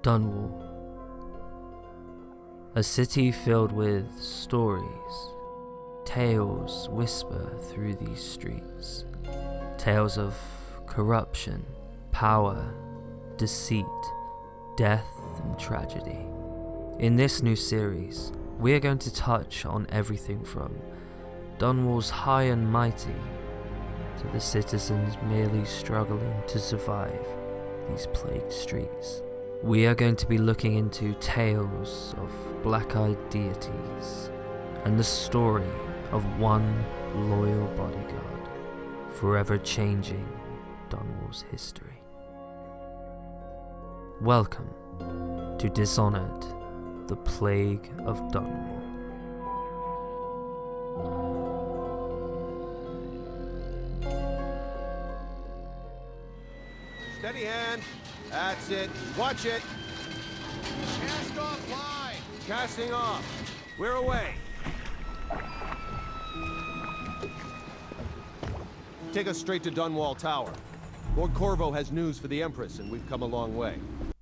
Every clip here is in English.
Dunwall. A city filled with stories. Tales whisper through these streets. Tales of corruption, power, deceit, death and tragedy. In this new series, we are going to touch on everything from Dunwall's high and mighty to the citizens merely struggling to survive these plagued streets. We are going to be looking into tales of black-eyed deities and the story of one loyal bodyguard, forever changing Dunwall's history. Welcome to Dishonored, the Plague of Dunwall. Steady hand. That's it. Watch it. Cast off line. Casting off. We're away. Take us straight to Dunwall Tower. Lord Corvo has news for the Empress, and we've come a long way.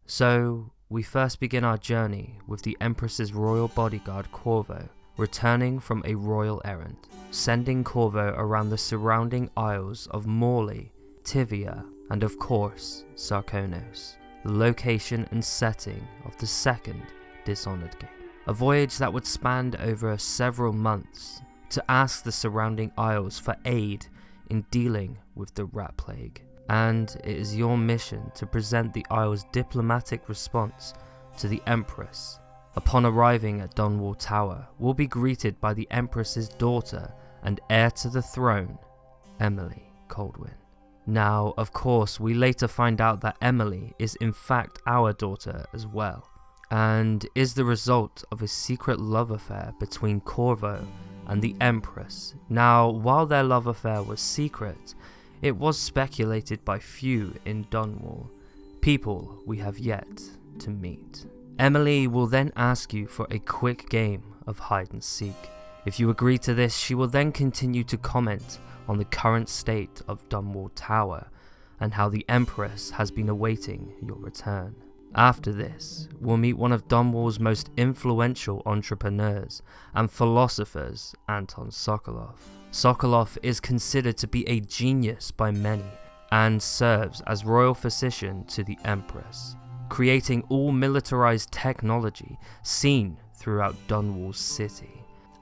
So, we first begin our journey with the Empress's royal bodyguard Corvo, returning from a royal errand, sending Corvo around the surrounding isles of Morley, Tivia, and of course, Sarkonos, the location and setting of the second Dishonored game. A voyage that would span over several months to ask the surrounding isles for aid in dealing with the rat plague. And it is your mission to present the isle's diplomatic response to the Empress. Upon arriving at Dunwall Tower, we'll be greeted by the Empress's daughter and heir to the throne, Emily Coldwin. Now, of course, we later find out that Emily is in fact our daughter as well, and is the result of a secret love affair between Corvo and the Empress. Now, while their love affair was secret, it was speculated by few in Dunwall, people we have yet to meet. Emily will then ask you for a quick game of hide and seek. If you agree to this, she will then continue to comment on the current state of Dunwall Tower and how the Empress has been awaiting your return. After this, we'll meet one of Dunwall's most influential entrepreneurs and philosophers, Anton Sokolov. Sokolov is considered to be a genius by many and serves as royal physician to the Empress, creating all militarized technology seen throughout Dunwall's city,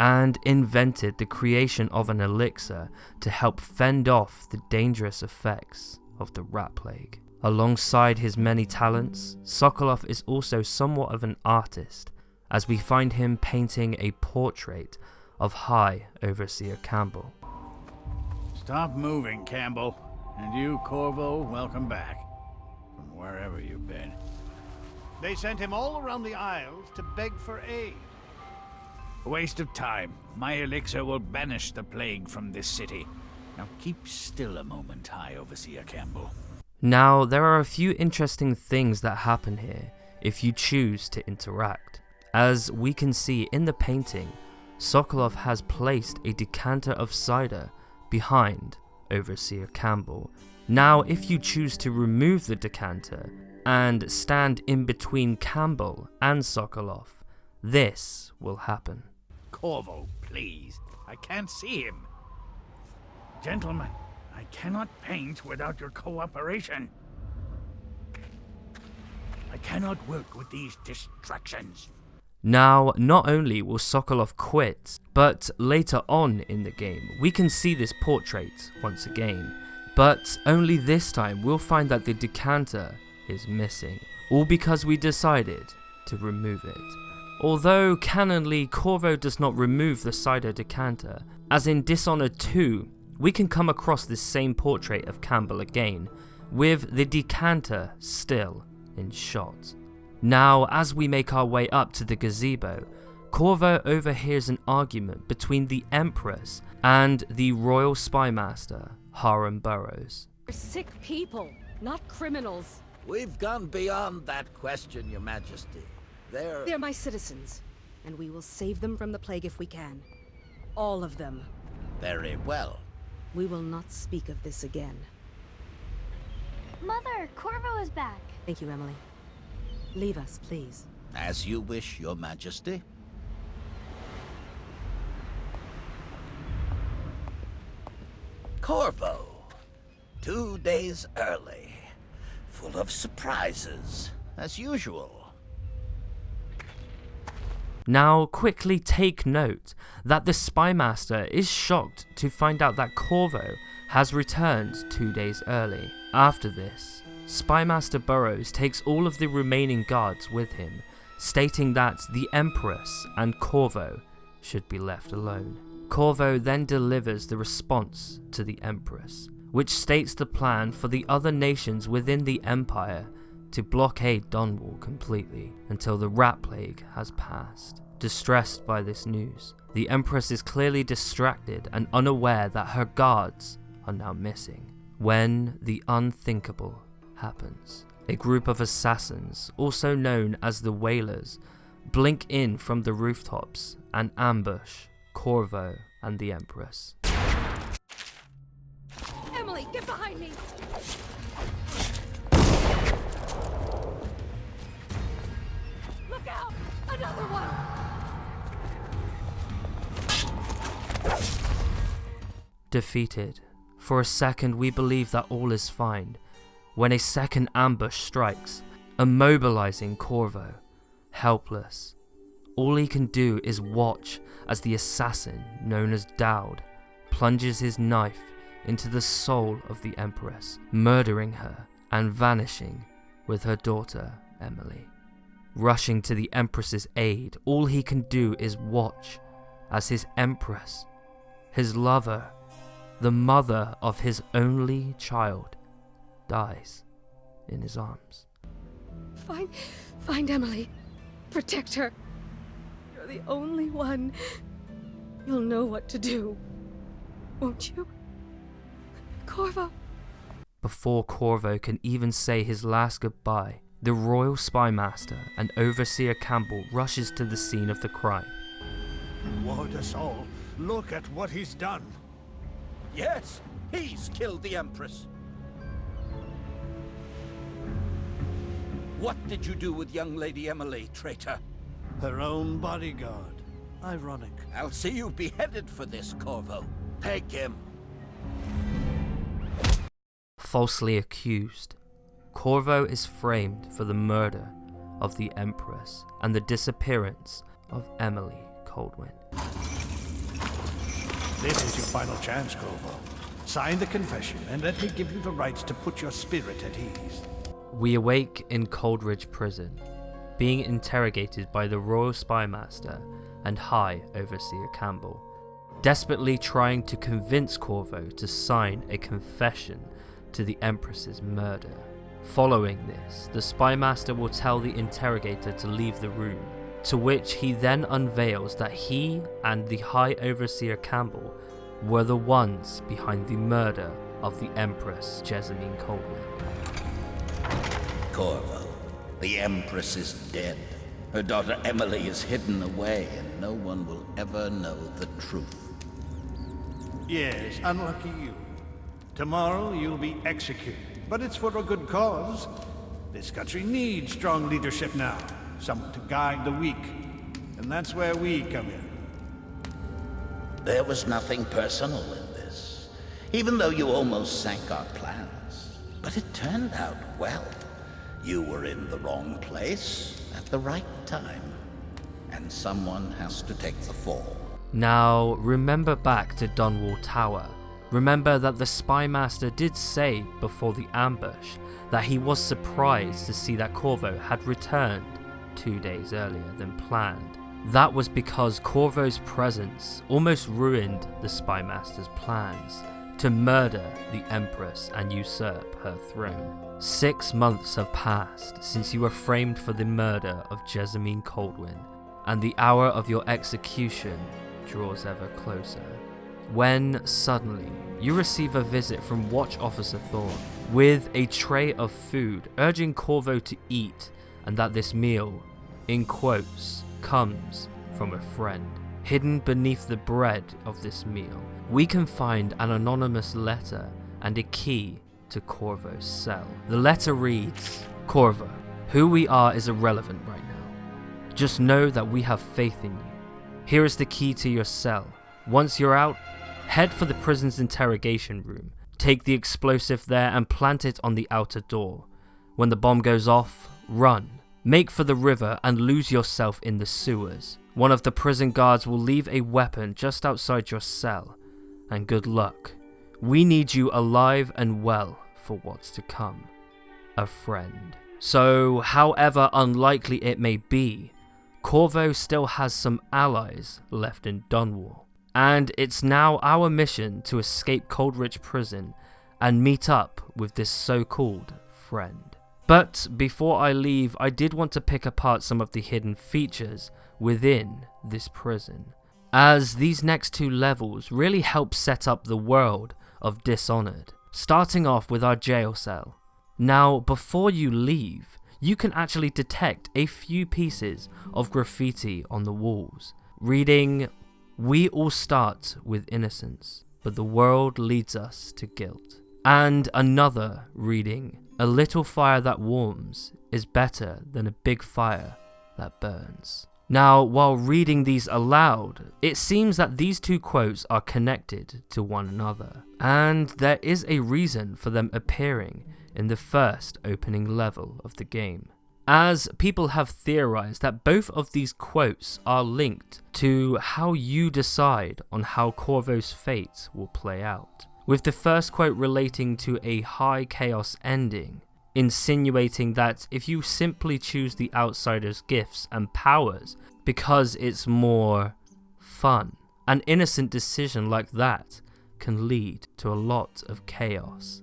and invented the creation of an elixir to help fend off the dangerous effects of the rat plague. Alongside his many talents, Sokolov is also somewhat of an artist, as we find him painting a portrait of High Overseer Campbell. Stop moving, Campbell. And you, Corvo, welcome back. From wherever you've been. They sent him all around the Isles to beg for aid. A waste of time. My elixir will banish the plague from this city. Now keep still a moment, High Overseer Campbell. Now, there are a few interesting things that happen here if you choose to interact. As we can see in the painting, Sokolov has placed a decanter of cider behind Overseer Campbell. Now, if you choose to remove the decanter and stand in between Campbell and Sokolov, this will happen. Corvo, please. I can't see him. Gentlemen, I cannot paint without your cooperation. I cannot work with these distractions. Now, not only will Sokolov quit, but later on in the game, we can see this portrait once again. But only this time, we'll find that the decanter is missing, all because we decided to remove it. Although, canonly, Corvo does not remove the cider decanter, as in Dishonored 2, we can come across this same portrait of Campbell again, with the decanter still in shot. Now, as we make our way up to the gazebo, Corvo overhears an argument between the Empress and the Royal Spymaster, Hiram Burrows. We're sick people, not criminals. We've gone beyond that question, Your Majesty. They're my citizens, and we will save them from the plague if we can. All of them. Very well. We will not speak of this again. Mother, Corvo is back. Thank you, Emily. Leave us, please. As you wish, Your Majesty. Corvo. 2 days early. Full of surprises, as usual. Now, quickly take note that the Spymaster is shocked to find out that Corvo has returned 2 days early. After this, Spymaster Burrows takes all of the remaining guards with him, stating that the Empress and Corvo should be left alone. Corvo then delivers the response to the Empress, which states the plan for the other nations within the Empire to blockade Dunwall completely until the rat plague has passed. Distressed by this news, the Empress is clearly distracted and unaware that her guards are now missing. When the unthinkable happens, a group of assassins, also known as the Whalers, blink in from the rooftops and ambush Corvo and the Empress. Emily, get behind me! Look out! Another one! Defeated. For a second we believe that all is fine, when a second ambush strikes, immobilizing Corvo. Helpless, all he can do is watch as the assassin, known as Dowd, plunges his knife into the soul of the Empress, murdering her and vanishing with her daughter, Emily. Rushing to the Empress's aid, all he can do is watch as his Empress, his lover, the mother of his only child, dies in his arms. Find Emily. Protect her. You're the only one. You'll know what to do. Won't you? Corvo. Before Corvo can even say his last goodbye, the Royal Spymaster and Overseer Campbell rushes to the scene of the crime. Ward us all. Look at what he's done. Yes, he's killed the Empress. What did you do with young Lady Emily, traitor? Her own bodyguard. Ironic. I'll see you beheaded for this, Corvo. Take him. Falsely accused, Corvo is framed for the murder of the Empress and the disappearance of Emily Coldwind. This is your final chance, Corvo. Sign the confession and let me give you the rights to put your spirit at ease. We awake in Coldridge Prison, being interrogated by the Royal Spymaster and High Overseer Campbell, desperately trying to convince Corvo to sign a confession to the Empress's murder. Following this, the Spymaster will tell the interrogator to leave the room, to which he then unveils that he and the High Overseer Campbell were the ones behind the murder of the Empress Jessamine Coldwind. Corvo, the Empress is dead. Her daughter Emily is hidden away, and no one will ever know the truth. Yes, unlucky you. Tomorrow you'll be executed, but it's for a good cause. This country needs strong leadership now, someone to guide the weak, and that's where we come in. There was nothing personal in this, even though you almost sank our plans. But it turned out well. You were in the wrong place at the right time, and someone has to take the fall. Now, remember back to Dunwall Tower. Remember that the Spymaster did say before the ambush that he was surprised to see that Corvo had returned 2 days earlier than planned. That was because Corvo's presence almost ruined the Spymaster's plans to murder the Empress and usurp her throne. 6 months have passed since you were framed for the murder of Jessamine Coldwind, and the hour of your execution draws ever closer. When suddenly you receive a visit from Watch Officer Thorne with a tray of food, urging Corvo to eat, and that this meal, in quotes, comes from a friend. Hidden beneath the bread of this meal, we can find an anonymous letter and a key to Corvo's cell. The letter reads, "Corvo, Who we are is irrelevant right now. Just know that we have faith in you. Here is the key to your cell. Once you're out, head for the prison's interrogation room. Take the explosive there and plant it on the outer door. When the bomb goes off, run. Make for the river and lose yourself in the sewers. One of the prison guards will leave a weapon just outside your cell. And good luck. We need you alive and well for what's to come. A friend. So, however unlikely it may be, Corvo still has some allies left in Dunwall. And it's now our mission to escape Coldridge Prison and meet up with this so-called friend. But before I leave, I did want to pick apart some of the hidden features within this prison, as these next two levels really help set up the world of Dishonored, starting off with our jail cell. Now, before you leave, you can actually detect a few pieces of graffiti on the walls, reading, "We all start with innocence, but the world leads us to guilt." And another reading, "A little fire that warms is better than a big fire that burns." Now, while reading these aloud, it seems that these two quotes are connected to one another, and there is a reason for them appearing in the first opening level of the game, as people have theorized that both of these quotes are linked to how you decide on how Corvo's fate will play out, with the first quote relating to a high chaos ending, insinuating that if you simply choose the outsider's gifts and powers because it's more fun, an innocent decision like that can lead to a lot of chaos/guilt.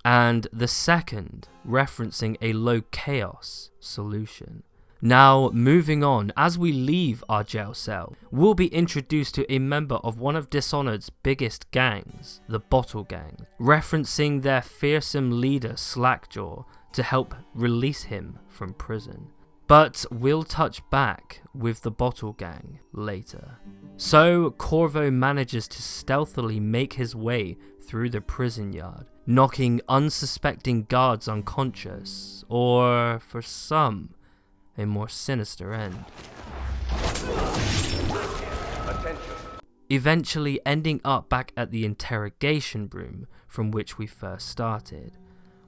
And the second referencing a low chaos solution. Now, moving on, as we leave our jail cell, we'll be introduced to a member of one of Dishonored's biggest gangs, the Bottle Gang, referencing their fearsome leader Slackjaw to help release him from prison. But we'll touch back with the Bottle Gang later. So, Corvo manages to stealthily make his way through the prison yard, knocking unsuspecting guards unconscious, or for some, a more sinister end. Attention. Eventually ending up back at the interrogation room from which we first started.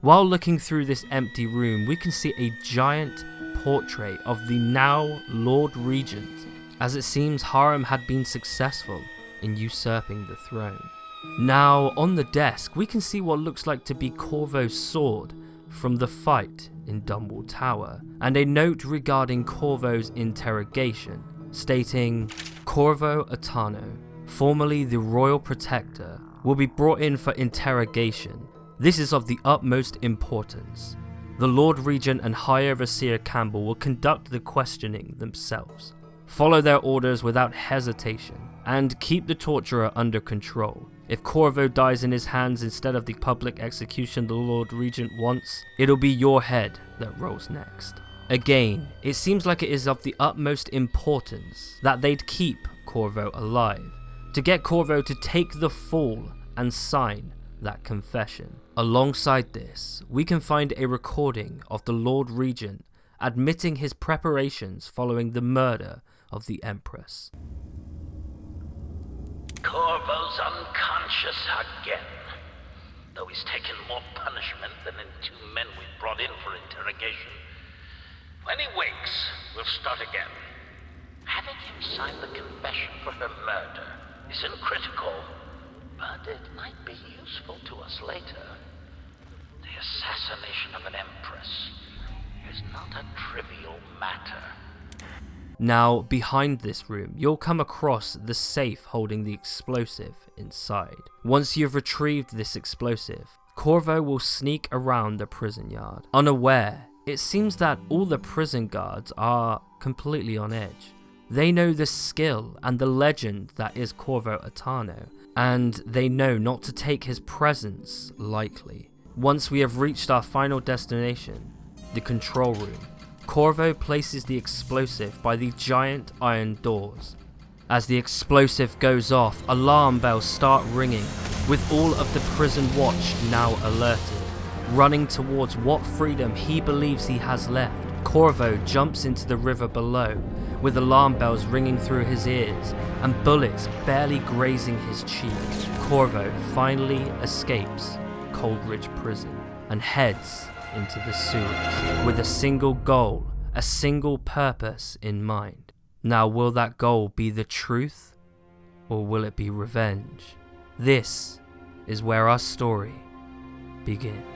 While looking through this empty room, we can see a giant portrait of the now Lord Regent, as it seems Harem had been successful in usurping the throne. Now, on the desk, we can see what looks like to be Corvo's sword from the fight in Dunwall Tower, and a note regarding Corvo's interrogation, stating, "Corvo Attano, formerly the Royal Protector, will be brought in for interrogation. This is of the utmost importance. The Lord Regent and High Overseer Campbell will conduct the questioning themselves. Follow their orders without hesitation, and keep the torturer under control. If Corvo dies in his hands instead of the public execution the Lord Regent wants, it'll be your head that rolls next." Again, it seems like it is of the utmost importance that they'd keep Corvo alive, to get Corvo to take the fall and sign that confession. Alongside this, we can find a recording of the Lord Regent admitting his preparations following the murder of the Empress. Corvo's unconscious again, though he's taken more punishment than the two men we brought in for interrogation. When he wakes, we'll start again. Having him sign the confession for her murder isn't critical, but it might be useful to us later. The assassination of an Empress is not a trivial matter. Now, behind this room, you'll come across the safe holding the explosive inside. Once you've retrieved this explosive, Corvo will sneak around the prison yard. Unaware, it seems that all the prison guards are completely on edge. They know the skill and the legend that is Corvo Attano, and they know not to take his presence lightly. Once we have reached our final destination, the control room, Corvo places the explosive by the giant iron doors. As the explosive goes off, alarm bells start ringing, with all of the prison watch now alerted. running towards what freedom he believes he has left. Corvo jumps into the river below, with alarm bells ringing through his ears and bullets barely grazing his cheek. Corvo finally escapes Coldridge Prison and heads into the sewers with a single goal, a single purpose in mind. Now, will that goal be the truth, or will it be revenge? This is where our story begins.